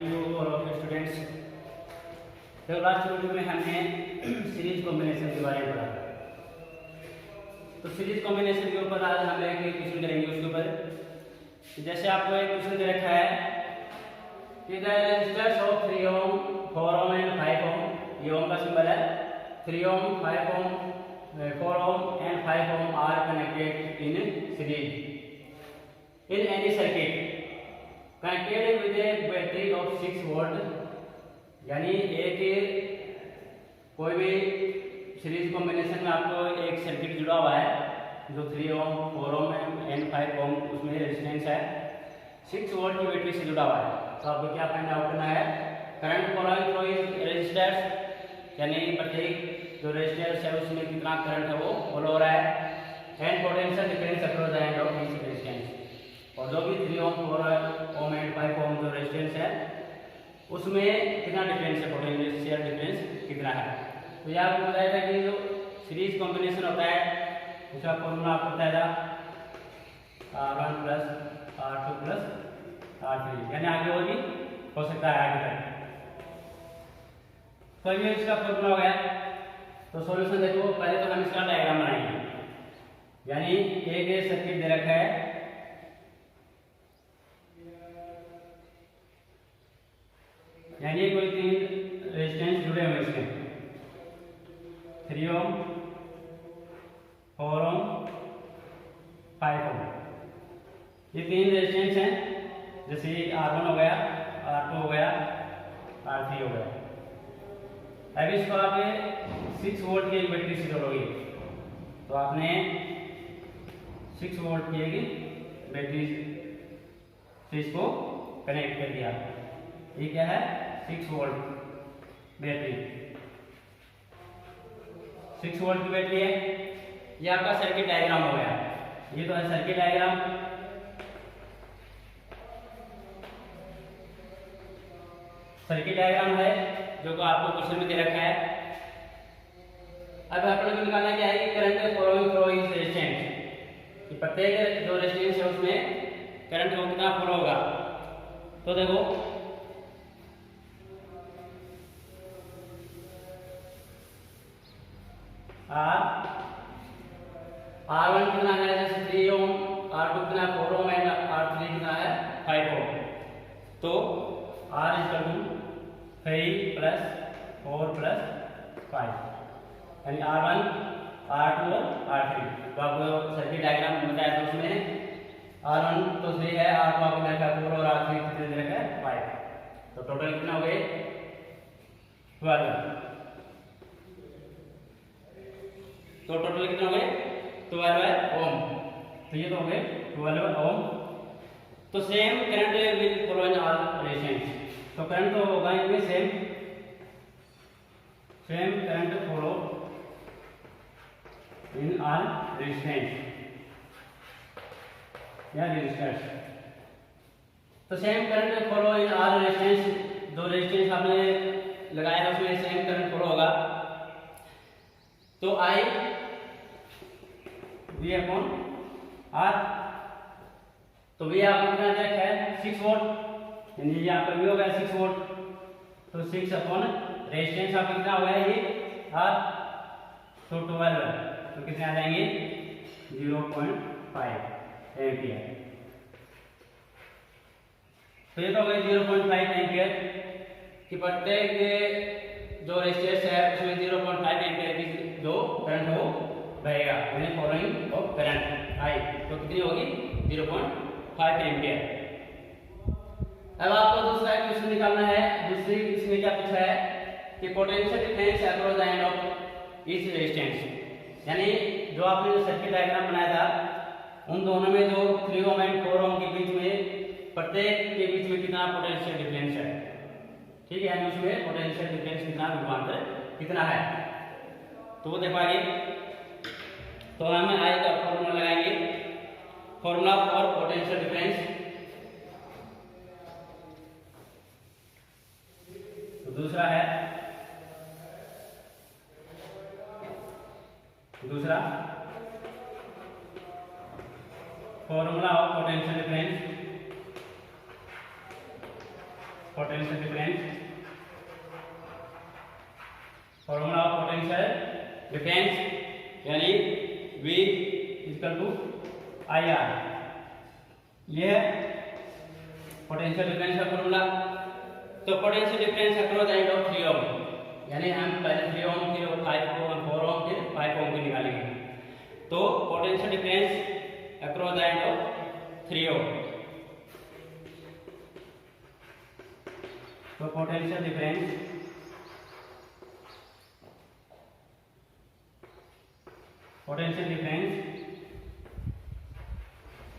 और स्टूडेंट्स, तो last video में हमने सीरीज कॉम्बिनेशन के बारे में पढ़ा। तो सीरीज कॉम्बिनेशन के ऊपर आज हम एक क्वेश्चन करेंगे उसके ऊपर। जैसे आपको एक क्वेश्चन दे रखा है कि the resistors of 3 ohm 4 ohm and 5 ohm, ये ओम का सिंबल है, 3 ohm 5 ohm 4 ohm and 5 ohm are connected in series in any circuit connected with a battery of 6 volt. यानी एक कोई भी सीरीज कॉम्बिनेशन में आपको एक सर्किट जुड़ा हुआ है जो 3 ओम 4 ओम एंड 5 ओम, उसमें रेजिस्टेंस है 6 वोल्ट की बैटरी से जुड़ा हुआ है। तो आपको क्या फाइंड आउट करना है, करंट फ्लोइंग थ्रू रेजिस्टर्स, यानी प्रत्येक जो रेजिस्टर्स है उसमें कितना करंट है वो फ्लो हो रहा है, and potential difference across the end of each resistance. और जो भी 3 ओम 4 ओम एंड 5 ओम जो रेजिस्टेंस है उसमें कितना डिफरेंस है, पोटेंशियल डिफरेंस कितना है। तो यह आपको बताया था कि जो सीरीज कॉम्बिनेशन होता है उसका फॉर्मूला आपको बताया था R1 plus R2 plus R3, यानी आगे और भी हो सकता है आगे तक। तो ये इसका फॉर्मूला हो गया। तो सॉल्यूशन देखो, पहले तो हम इसका डायग्राम बनाएंगे। यानी एक सर्किट दे रखा है, यानी कोई 3 रेजिस्टेंस जुड़े हुए इसमें, 3 ओम 4 ओम 5 ओम, ये 3 रेजिस्टेंस हैं। जैसे R1 हो गया, R2 हो गया, R3 हो गया। अब इसको आप 6 वोल्ट की एक बैटरी से जोड़ोगे, तो आपने 6 वोल्ट की एक बैटरी से इसको कनेक्ट कर दिया। ये क्या है, 6 वोल्ट बैटरी, 6 वोल्ट की बैटरी है। ये आपका सर्किट डायग्राम हो गया। ये तो है सर्किट डायग्राम। सर्किट डायग्राम है जो को आपको क्वेश्चन में दे रखा है। अब अपने को निकालना क्या है कि करंट फ्लोइंग थ्रू इस रेजिस्टेंस, कि प्रत्येक जो रेजिस्टेंस है उसमें करंट को कितना फ्लो होगा। तो देखो R1 कितना है, जैसे 3 ओम, R2 कितना है 4 ओम एंड R3 कितना है 5 ओम। तो R equal to 3 plus 4 plus 5, यानी R1 R2 और R3। तो आपको सर्किट डायग्राम बताया था उसमें R1 तो 3 है, R2 आपको देखा 4 और R3 कितने दे रखा है 5। तो टोटल कितना हो गए 12। तो टोटल कितना हो गए 12 ओम। तो ये तो हो गए 12 ओम। तो same current will flow in all resistance, तो करंट तो होगा इनमें same current flow in all resistance या रेजिस्टर्स। तो same current flow in all resistance, जो रेजिस्टेंस आपने लगाया है उसमें सेम करंट फ्लो होगा। तो I V अपॉन R, तो V आपको कितना दे रखा है 6 वोल्ट, यानी ये आपका V हो गया 6 वोल्ट। तो 6 अपॉन रेजिस्टेंस आपका कितना हो गया ये R, तो 12, तो कितने आ जाएंगे 0.5 एम्पियर। तो ये तो हो गया 0.5 एम्पियर कि प्रत्येक जो रेजिस्टेंस है उसमें 0.5 एम्पियर की जो करंट हो बहेगा, यानी फॉलोइंग ऑफ करंट आई, तो कितनी होगी 0.5 एम्पियर। अब आपको दूसरा क्वेश्चन निकालना है। दूसरी इसमें क्या पूछा है कि potential difference across the end of each resistance, यानी जो आपने जो सर्किट डायग्राम बनाया था उन दोनों में जो 3 ओम एंड 4 ओम के बीच में प्रत्येक के बीच में कितना पोटेंशियल डिफरेंस है, ठीक है, यानी उसमें पोटेंशियल डिफरेंस कितना, विभवांतर कितना है। तो वो देखो आगे। तो हम आई का फॉर्मूला लगाएंगे, फॉर्मूला फॉर पोटेंशियल डिफरेंस। तो दूसरा है, दूसरा formula of potential difference potential difference, formula of potential difference यानी V इक्वल टू IR, ये है पोटेंशियल डिफरेंस का फॉर्मूला। तो potential difference across end of 3 ओम, यानी हम पहले 3 ओम फिर 5 ओम 4 ओम फिर 5 ओम की निकालेंगे। तो potential difference across end of 3 ओम, तो potential difference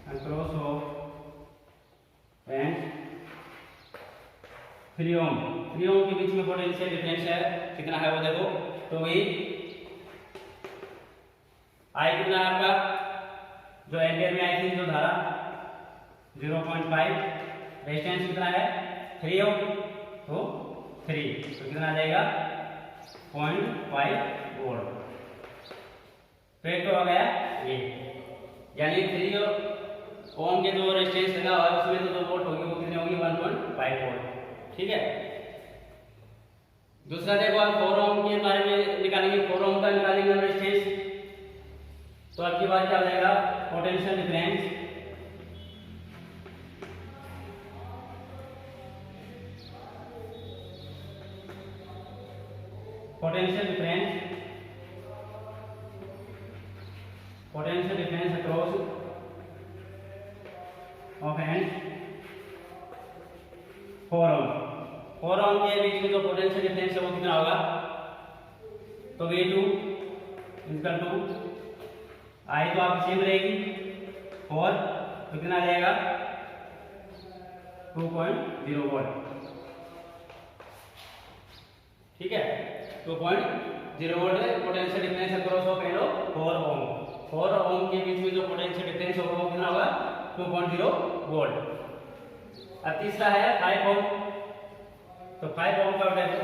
across of and 3 ओम, 3 ओम के बीच में पोटेंशियल डिफरेंस है कितना है वो देखो। तो वही आई कितना है आपका, जो एम्पियर में आई थी जो धारा 0.5, रेजिस्टेंस कितना है 3 ओम, तो 3 तो कितना आ जाएगा 0.5 वोल्ट। तो एक तो हो गया ये, यानी 3 ओम के जो रेजिस्टेंस लगा हुआ है उसमें तो 2 वोल्ट होगी, वो कितने होगी 1.5 वोल्ट, ठीक है। दूसरा देखो आप 4 ओम के बारे में निकालेंगे, 4 ओम का निकालेंगे हम रेजिस्टेंस, तो आपकी बात क्या हो जाएगा potential difference across of and 4 ओम, 4 ओम के बीच में जो पोटेंशियल डिफरेंस है वो कितना होगा, तो V2 इक्वल टू आई तो आपकी सेम रहेगी 4, तो कितना आ जाएगा 2.0 वोल्ट, ठीक है 2.0 वोल्ट है potential difference across of end of 4 ओम। 4 ओम के बीच में जो पोटेंशियल डिफरेंस होगा वो कितना होगा 2.0 वोल्ट। अब तीसरा है 5 ओम, तो 5 ओम का देखो,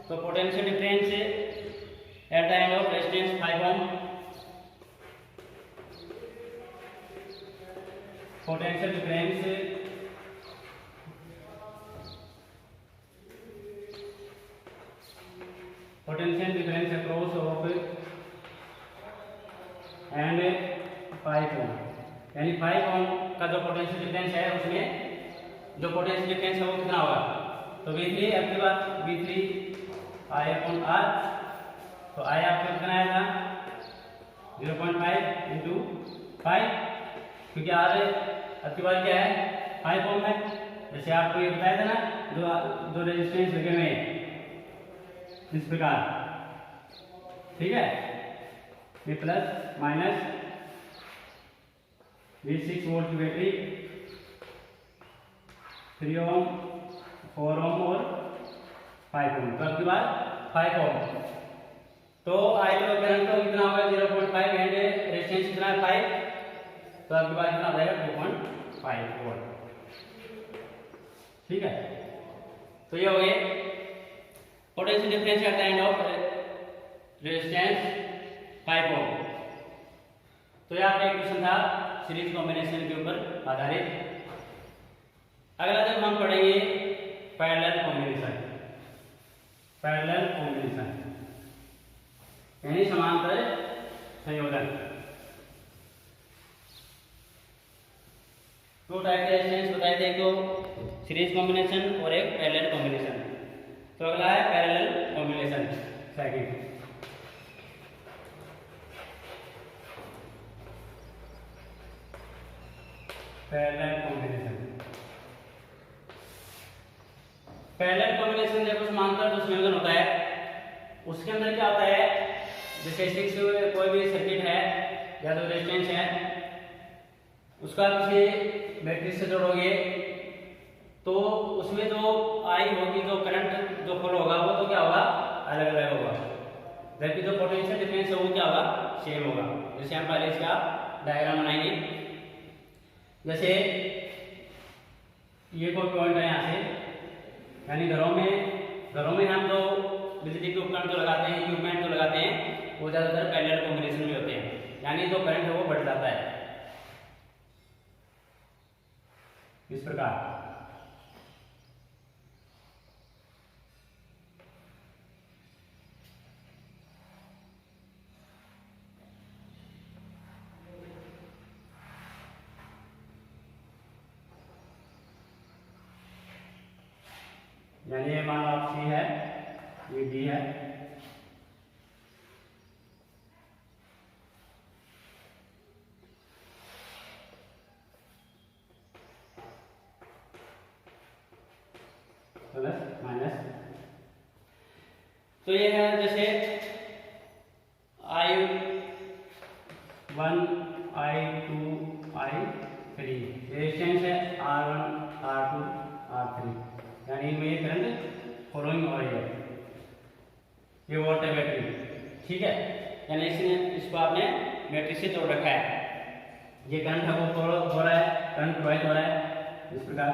तो potential difference at the end of resistance 5 ohm, potential difference across of and 5 ohm, यानी 5 ओम का जो पोटेंशियल डिफरेंस है उसमें जो पोटेंशियल डिफरेंस है वो कितना होगा, तो V3 आपके पास V3 I अपॉन R, तो I आपका कितना आएगा 0.5 इंटू 5, क्योंकि R आपके पास क्या है 5 ओम है, जैसे आपको ये बताया था ना जो रेजिस्टेंस लगे हुए हैं इस प्रकार, ठीक है, ये प्लस माइनस V6 वोल्ट की बैटरी 3 ओम 4 ओम और 5 ओम, तो आपके बाद 5 ओम, तो आई का करंट तो कितना होगा 0.5 एंड रेजिस्टेंस कितना है 5, तो आपके पास कितना आ जाएगा 2.5 वोल्ट, ठीक है। तो ये हो गए potential difference at the end of resistance 5 ohm. तो ये आपका एक क्वेश्चन था सीरीज कॉम्बिनेशन के ऊपर आधारित। अगला जब हम पढ़ेंगे पैरेलल कॉम्बिनेशन, यानी समांतर संयोजन। 2 टाइप के रेजिस्टेंस बताए थे, एक तो सीरीज कॉम्बिनेशन और एक पैरेलल कॉम्बिनेशन। तो अगला है parallel combination, second. Parallel combination देखो समांतर जो संयोजन होता है उसके अंदर क्या होता है, जैसे कोई भी सर्किट है या तो रेजिस्टेंस है उसका किसी बैटरी से जोड़ोगे तो उसमें जो आई होगी, जो करंट जो फ्लो होगा वो तो क्या होगा अलग अलग होगा, जबकि जो पोटेंशियल डिफरेंस है वो क्या होगा सेम होगा। जैसे हम पहले इसका डायग्राम बनाएंगे, जैसे ये कोई पॉइंट है यहाँ से, यानी घरों में हम जो बिजली के उपकरण जो लगाते हैं, इक्विपमेंट जो लगाते हैं वो ज़्यादातर पैरेलल कॉम्बिनेशन में होते हैं। यानी जो करंट है वो बढ़ जाता है इस प्रकार। यानी ये मान आप सी है, ये डी है, प्लस माइनस। तो ये है जैसे I1 I2 I3 रेजिस्टेंस है R1 R2 R3, यानी इनमें ये करंट फॉलोइंग हो रही है। ये वोल्ट है बैटरी, ठीक है, यानी इसने इसको आपने बैटरी से जोड़ रखा है। ये करंट है वो फॉलो हो रहा है, करंट प्रोवाइड हो रहा है इस प्रकार।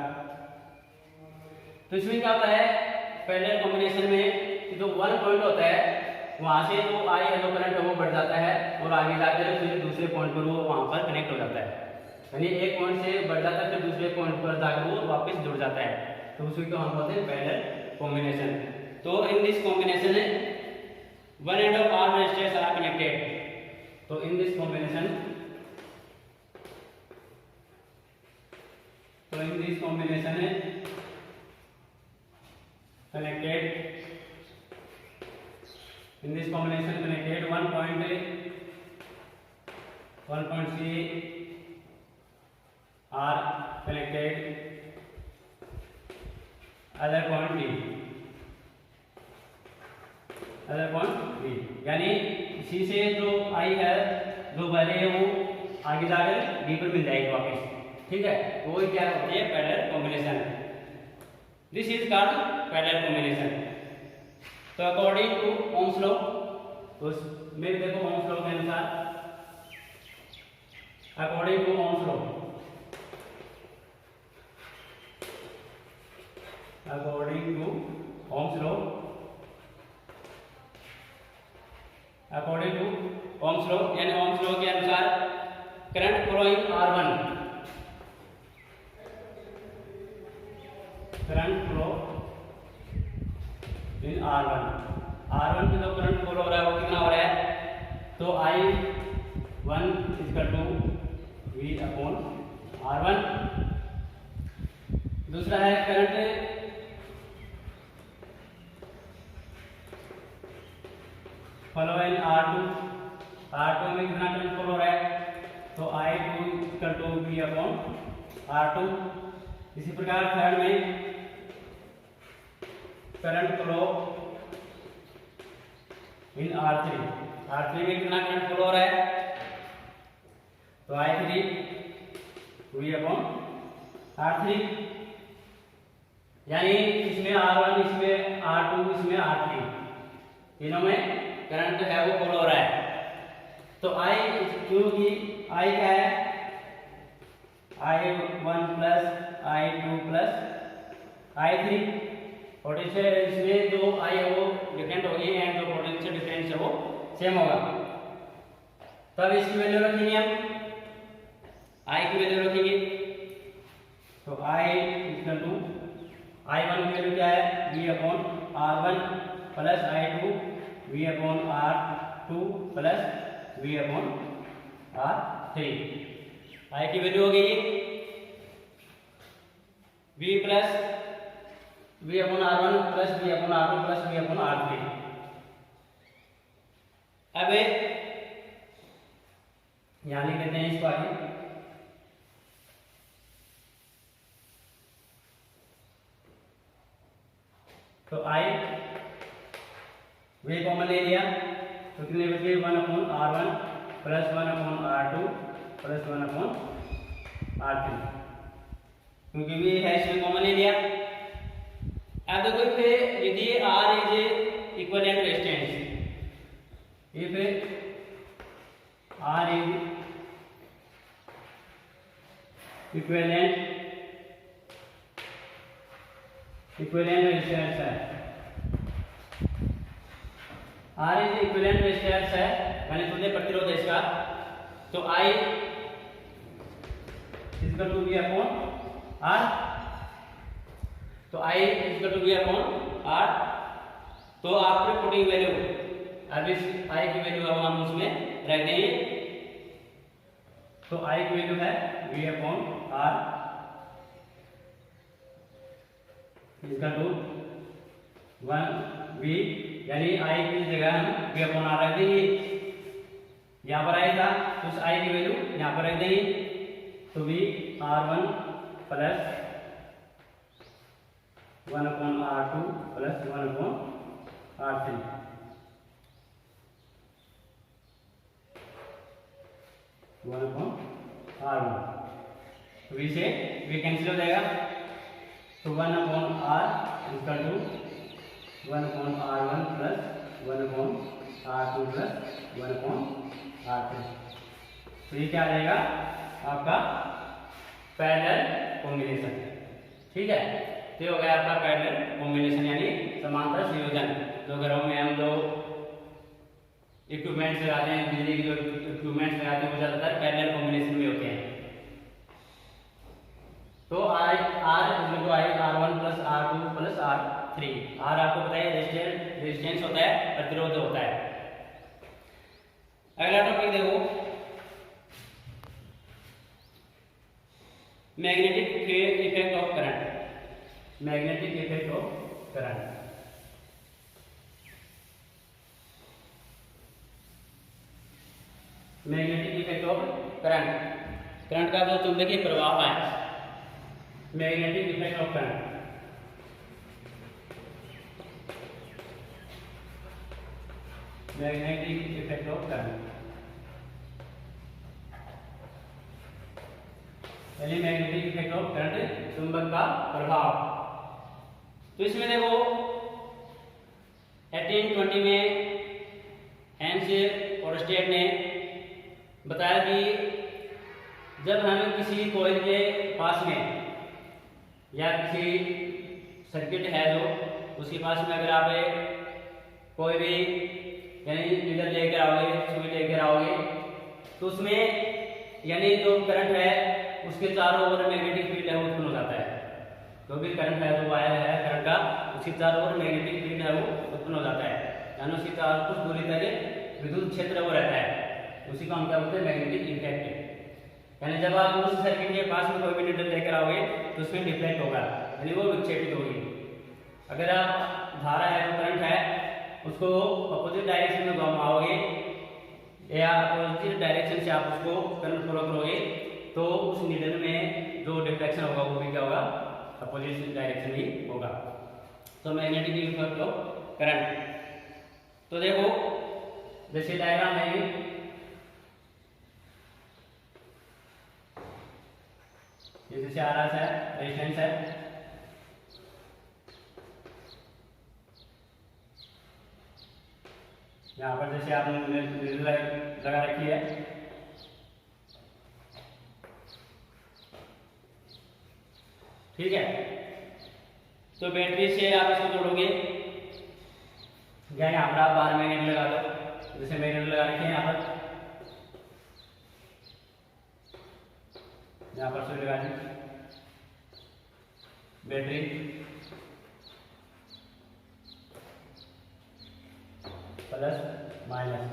तो इसमें क्या होता है, पैरेलल कॉम्बिनेशन में जो वन पॉइंट होता है वहां से जो आई है जो करंट है वो बढ़ जाता है और आगे जाकर फिर दूसरे पॉइंट पर वो वहां पर कनेक्ट हो जाता है। यानी एक पॉइंट से बढ़ जाता है फिर दूसरे पॉइंट पर जाकर वो वापस जुड़ जाता है, तो उसी को हम बोलते हैं पैरेलल कॉम्बिनेशन। तो in this combination one end of are resistors are connected. तो in this combination connected one point C are connected other point B, यानी C से जो I है जो वैल्यू है वो आगे जाकर D पर मिल जाएगी वापस, ठीक है। वो क्या होती है, parallel combination. This is called parallel combination. तो अकॉर्डिंग टू ओम्स लॉ, तो मेरे देखो ओम्स लॉ के अनुसार, according to Ohm's law, according to Ohm's law, according to Ohm's law, यानी ओम्स लॉ के अनुसार current flowing R1, current flow in R1 में जो करंट फ्लो हो रहा है वो कितना हो रहा है, तो I1 equal to V upon R1। दूसरा है करंट फ्लो इन R2 में कितना करंट फ्लो हो रहा है, तो I2 equal to V upon R2। इसी प्रकार थर्ड में करंट फ्लो इन R3 में कितना करंट फ्लो हो रहा है, तो I3 V अपॉन R3, यानी इसमें R1 इसमें R2 इसमें R3 तीनों में करंट है वो फ्लो हो रहा है। तो I क्योंकि I क्या है, I1 plus I2 plus I3, potential इसमें जो I है वो डिफरेंट होगी एंड जो पोटेंशियल डिफरेंस है वो सेम होगा। तब इसकी वैल्यू रखेंगे हम, I की वैल्यू रखेंगे, तो I इक्वल टू I1 की वैल्यू क्या है, V upon R1 plus I2 V upon R2 plus V upon R3। I की वैल्यू हो गई V plus V upon R1 plus V upon R2 plus V upon R3। अब यहां लिख देते हैं इसको आगे, तो I वे कॉमन ले लिया तो कितने बच गए, 1 upon R1 plus 1 upon R2 plus 1 upon R3, क्योंकि वे है इसमें कॉमन ले लिया। अब देखो पे यदि R is equivalent resistance, if R is equivalent resistance है, R इज इक्विवेलेंट रेजिस्टेंस है, मैंने तुझे प्रतिरोध है इसका, तो I equal to V upon R, तो I equal to V upon R। तो आपने पुटिंग वैल्यू, अब इस I की वैल्यू अब हम उसमें रख देंगे। तो I की वैल्यू है V upon R equal to 1V, यानी I की जगह हम V अपॉन R रख देंगे। यहाँ पर I था तो उस I की वैल्यू यहाँ पर रख देंगे। तो V R1 plus 1 upon R2 plus 1 upon R3, तो V से V कैंसिल हो जाएगा। तो 1 upon R equal to 1 upon R1 plus 1 upon R2 plus 1 upon R3। तो ये क्या आ जाएगा आपका पैरेलल कॉम्बिनेशन। ठीक है, तो ये हो गया आपका पैरेलल कॉम्बिनेशन यानी समांतर संयोजन। जो घरों में हम लोग इक्विपमेंट्स लगाते हैं, बिजली के जो इक्विपमेंट्स लगाते हैं वो ज़्यादातर पैरेलल कॉम्बिनेशन में होते हैं। तो I R1 plus R2 plus R3। R आपको पता है रेजिस्टेंस होता है, प्रतिरोध होता है। अगला टॉपिक देखो, magnetic effect of current. Magnetic effect of current, magnetic effect of current, current का जो चुंबकीय प्रभाव है, magnetic effect of current. Magnetic effect of current यानी मैग्नेटिक इफेक्ट ऑफ करंट, चुंबक का प्रभाव। तो इसमें देखो 1820 में हेंस और स्टेट ने बताया कि जब हमें किसी कॉइल के पास में या किसी सर्किट है जो उसके पास में अगर आप कोई भी यानी नीडल लेकर आओगे, सुई लेकर आओगे, तो उसमें यानी जो करंट है उसके चारों ओर मैग्नेटिक फील्ड है वो उत्पन्न हो जाता है। जो भी करंट है, जो वायर है करंट का, उसके चारों ओर मैग्नेटिक फील्ड है वो उत्पन्न हो जाता है, यानी उसके चारों कुछ दूरी तक विद्युत क्षेत्र वो रहता है। उसी का हम क्या बोलते हैं, मैग्नेटिक इफेक्ट। यानी जब आप उस सर्किट के पास में कोई भी नीडल लेकर आओगे तो उसमें डिफ्लेक्ट होगा, यानी वो विक्षेपित होगी। अगर आप धारा है, जो करंट है, उसको अपोजिट डायरेक्शन में घुमाओगे या अपोजिट डायरेक्शन से आप उसको करंट फ्लो करोगे तो उस नीडल में जो डिफ्लेक्शन होगा वो भी क्या होगा, अपोजिट डायरेक्शन ही होगा। तो मैग्नेटिक इफेक्ट ऑफ करंट। तो देखो जैसे डायग्राम है, ये जैसे आरएस है, रेजिस्टेंस है, यहाँ पर जैसे आपने लगा रखी है, ठीक है। तो बैटरी से आप इसको जोड़ोगे या यहाँ पर आप बाहर मैग्नेट लगा दो, जैसे मैग्नेट लगा रखे हैं यहाँ पर, यहाँ पर सुई लगा दी, बैटरी प्लस माइनस,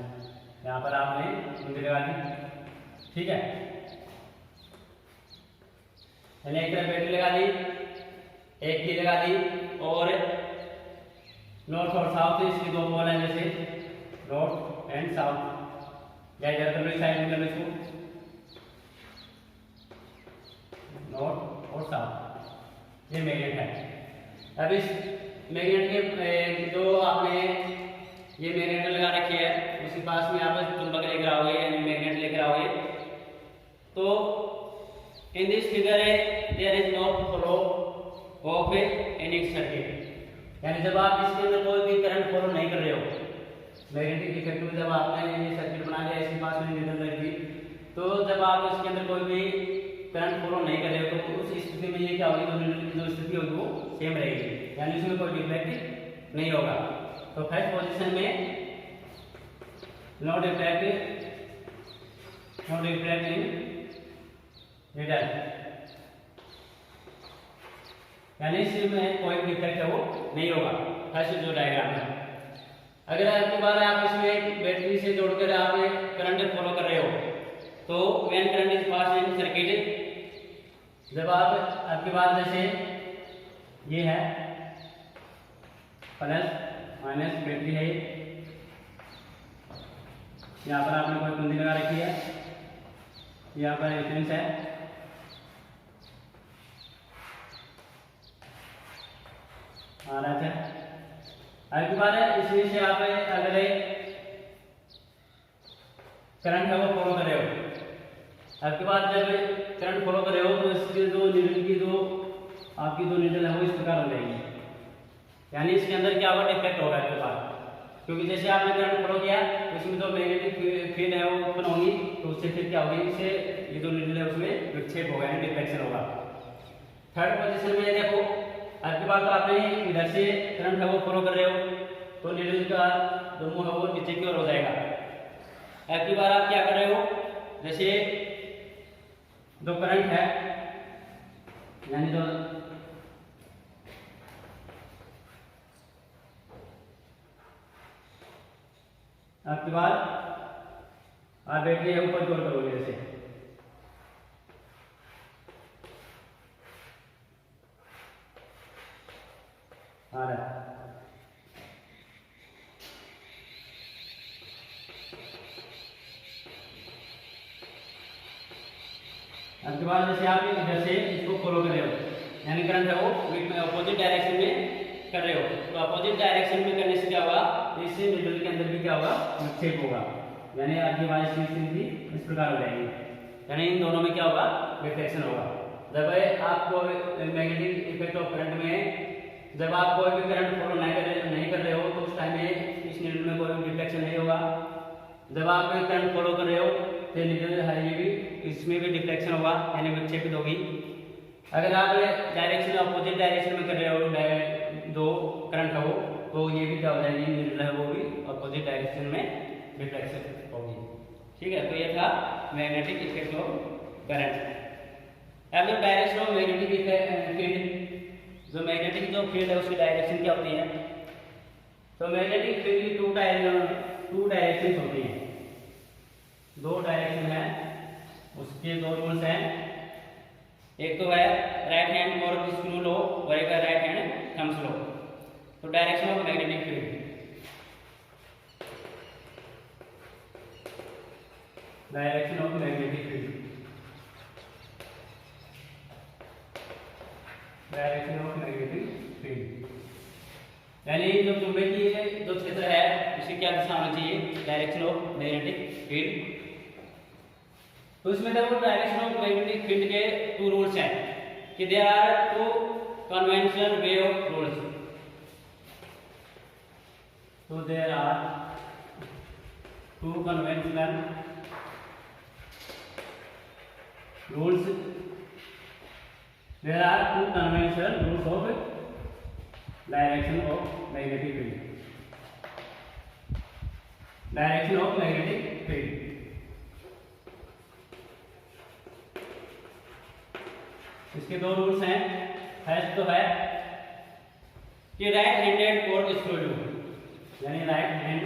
यहाँ पर आपने कुंडी लगा दी, ठीक है। यानी एक तरफ बैटरी लगा दी, एक की लगा दी, और नॉर्थ और साउथ इसकी दो पोल हैं, जैसे नॉर्थ एंड साउथ, या इधर कर लो इस साइड में कर लो इसको, नॉर्थ और साउथ, ये मैग्नेट है। अब इस मैग्नेट के जो आपने ये मैग्नेट लगा रखी है उसी पास में आप चुंबक लेकर आओगे यानी मैग्नेट लेकर आओगे, तो in this figure there is no flow of any circuit. यानी जब आप इसके अंदर कोई भी करंट फ्लो नहीं कर रहे हो, मैग्नेटिक इफेक्ट में जब आपने ये सर्किट बना लिया, इसके पास में नीडल रख दी, तो जब आप इसके अंदर कोई भी करंट फ्लो नहीं कर रहे हो तो उस स्थिति में ये क्या होगी, जो नीडल की जो स्थिति होगी वो सेम रहेगी, यानी इसमें कोई डिफ्लेक्ट नहीं होगा। तो फर्स्ट पोजीशन में no deflect not reflect in needle, यानी इसमें कोई डिफेक्ट है वो नहीं होगा। फर्स्ट जो डायग्राम है, अगर आपके बार आप इसमें बैटरी से जोड़कर आप करंट फॉलो कर रहे हो तो when current is pass in circuit, जब आप आपके पास जैसे ये है प्लस माइनस बैटरी है, यहाँ पर आपने कोई कुंडी लगा रखी है, यहाँ पर रेफरेंस है, है आपके पास इसमें से आप अगर करंट है वो फॉलो कर रहे हो, आपके पास जब करंट फॉलो कर रहे हो तो इसके जो नीडल की जो आपकी जो नीडल है वो इस प्रकार हो जाएगी, यानी इसके अंदर क्या होगा डिफेक्ट होगा आपके पास, क्योंकि जैसे आपने करंट फॉलो किया तो इसमें जो मैग्नेटिक फील्ड है वो उत्पन्न होगी, तो उससे फिर क्या होगी, इससे ये जो नीडल है उसमें विक्षेप होगा यानी डिफ्लेक्शन होगा। थर्ड पोजीशन में देखो आपके पास तो आपने इधर से करंट है वो फॉलो कर रहे हो तो नीडल का जो मुंह है वो नीचे की ओर हो जाएगा। आपकी बार आप क्या कर रहे हो, जैसे जो करंट है यानी जो आपके बाद आप बैटरी है ऊपर की ओर करोगे, जैसे आ रहा है, आपके बाद जैसे आप इधर से इसको फॉलो कर रहे हो यानी करंट है वो अपोजिट डायरेक्शन में कर रहे हो, तो अपोजिट डायरेक्शन में करने से क्या होगा, इससे नीडल के अंदर भी क्या होगा विक्षेप होगा, यानी आपकी आवाज भी इस प्रकार हो जाएगी, यानी इन दोनों में क्या होगा रिफ्लेक्शन होगा। जब आपको मैग्नेटिक इफेक्ट ऑफ करंट में जब आप कोई भी करंट फॉलो नहीं कर रहे हो तो उस टाइम में इस नीडल में कोई भी डिफ्लेक्शन नहीं होगा। जब आप करंट फॉलो कर रहे हो तो नीडल है ये भी इसमें भी डिफ्लेक्शन होगा यानी विक्षेपित होगी। अगर आप डायरेक्शन अपोजिट डायरेक्शन में कर रहे हो जो करंट है वो, तो ये भी क्या हो जाएगी, नीडल है वो भी अपोजिट डायरेक्शन में डिफ्लेक्शन होगी। ठीक है, तो ये था मैग्नेटिक इफेक्ट ऑफ करंट। अब डायरेक्शन ऑफ मैग्नेटिक फील्ड, जो मैग्नेटिक जो फील्ड है उसकी डायरेक्शन क्या होती है, तो मैग्नेटिक फील्ड की टू डायरेक्शन होती हैं, दो डायरेक्शन है, उसके दो रूल्स हैं, एक तो है राइट हैंड फॉर स्क्रू लो और एक है राइट हैंड थंब्स लो। तो direction of magnetic field, direction of magnetic field, direction of magnetic field, यानी जो चुंबकीय जो क्षेत्र है उसे क्या दिशा होनी चाहिए, डायरेक्शन ऑफ मैग्नेटिक फील्ड। तो इसमें देखो डायरेक्शन ऑफ मैग्नेटिक फील्ड के टू रूल्स हैं कि there are two conventional way of rules, तो there are two conventional rules, there are two conventional rules of direction of magnetic field, direction of magnetic field. इसके दो rules हैं, first तो है कि right handed cork screw rule, यानी right hand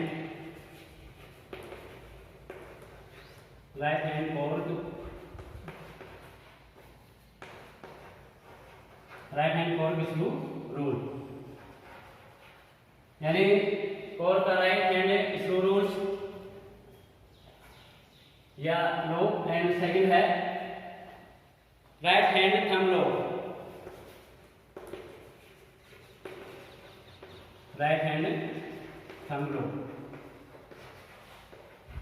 cork, right hand cork screw rule, यानी cork का right hand screw rules या लो, एंड सेकंड है राइट हैंड थंब लो, राइट हैंड थंब लो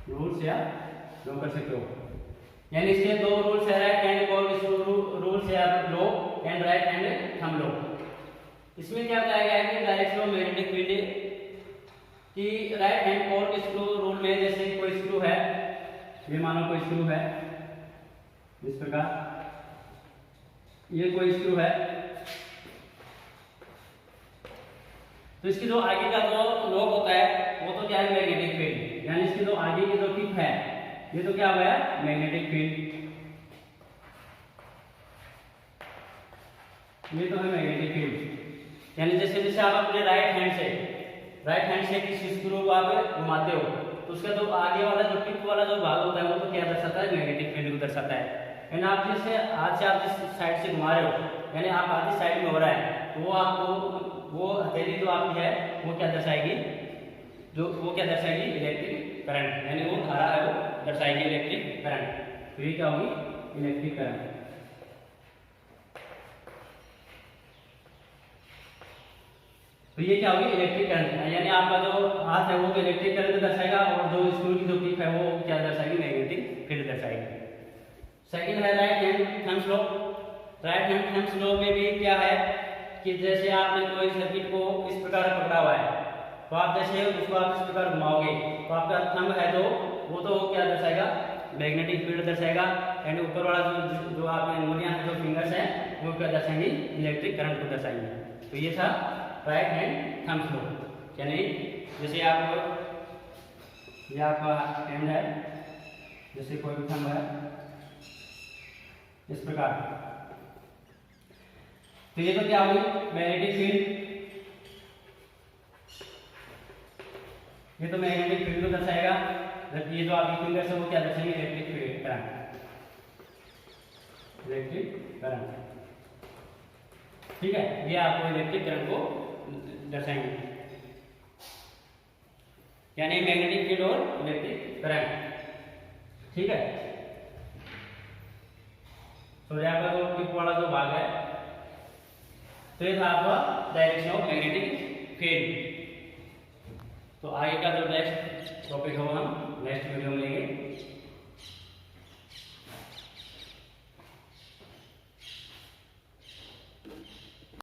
रूल्स या लो कर सकते हो, यानी इसके दो रूल्स है, राइट हैंड कॉर्क रूल्स या लो एंड राइट हैंड थंब लो। इसमें क्या बताया गया है कि डायरेक्शन ऑफ मैग्नेटिक फील्ड कि right hand cork screw rule में जैसे कोई स्क्रू है, ये मानो कोई स्क्रू है इस प्रकार, ये कोई स्क्रू है, तो इसकी जो आगे का जो लॉक होता है वो तो क्या है मैग्नेटिक फील्ड, यानी इसकी जो आगे की जो टिप है ये तो क्या हुआ है, मैग्नेटिक फील्ड। ये तो है मैग्नेटिक फील्ड। यानी जैसे जैसे आप अपने राइट हैंड से किसी स्क्रू को आप घुमाते हो तो उसका जो आगे वाला जो टिप वाला जो भाग होता है वो तो क्या दर्शाता है, मैग्नेटिक फील्ड को दर्शाता है। यानी आप जैसे हाथ से आप जिस साइड से घुमा रहे हो, यानी आप आधी साइड में हो रहा है तो वो आपको वो हथेली जो आपकी है वो क्या दर्शाएगी, इलेक्ट्रिक करंट, यानी वो धारा है वो दर्शाएगी इलेक्ट्रिक करंट। तो ये क्या होगी, इलेक्ट्रिक करंट। तो ये क्या होगी, इलेक्ट्रिक करंट, यानी आपका जो हाथ है वो इलेक्ट्रिक करंट दर्शाएगा और जो स्क्रू की जो टिप है वो क्या दर्शाएगी, मैग्नेटिक फील्ड दर्शाएगी। सेकंड है right hand thumbs law. Right hand thumbs law में भी क्या है कि जैसे आपने कोई सर्किट को इस प्रकार पकड़ा हुआ है तो आप जैसे उसको आप इस प्रकार घुमाओगे तो आपका थंब है जो वो तो क्या दर्शाएगा, मैग्नेटिक फील्ड दर्शाएगा। यानी ऊपर वाला जो आपके अंगुलियां हैं, जो फिंगर्स हैं, वो क्या दर्शाएंगी, इलेक्ट्रिक करंट को दर्शाएंगे। तो ये था राइट हैंड थंब्स लॉ। यानी जैसे ये आपका हैंड है, जैसे कोई भी थंब है इस प्रकार, तो ये तो क्या हुई, मैग्नेटिक फील्ड। ये तो मैग्नेटिक फील्ड को दर्शाएगा। ये जो आपकी फिंगर्स है वो क्या दर्शाएंगे, electric field current, electric current. ठीक है, ये आपको इलेक्ट्रिक करंट को दर्शाएंगे, यानी मैग्नेटिक फील्ड और इलेक्ट्रिक करंट। ठीक है, तो यहाँ पर जो टिप वाला जो भाग है तो ये था आपका डायरेक्शन ऑफ मैग्नेटिक फील्ड। तो आगे का जो नेक्स्ट टॉपिक होगा हम नेक्स्ट वीडियो में लेंगे।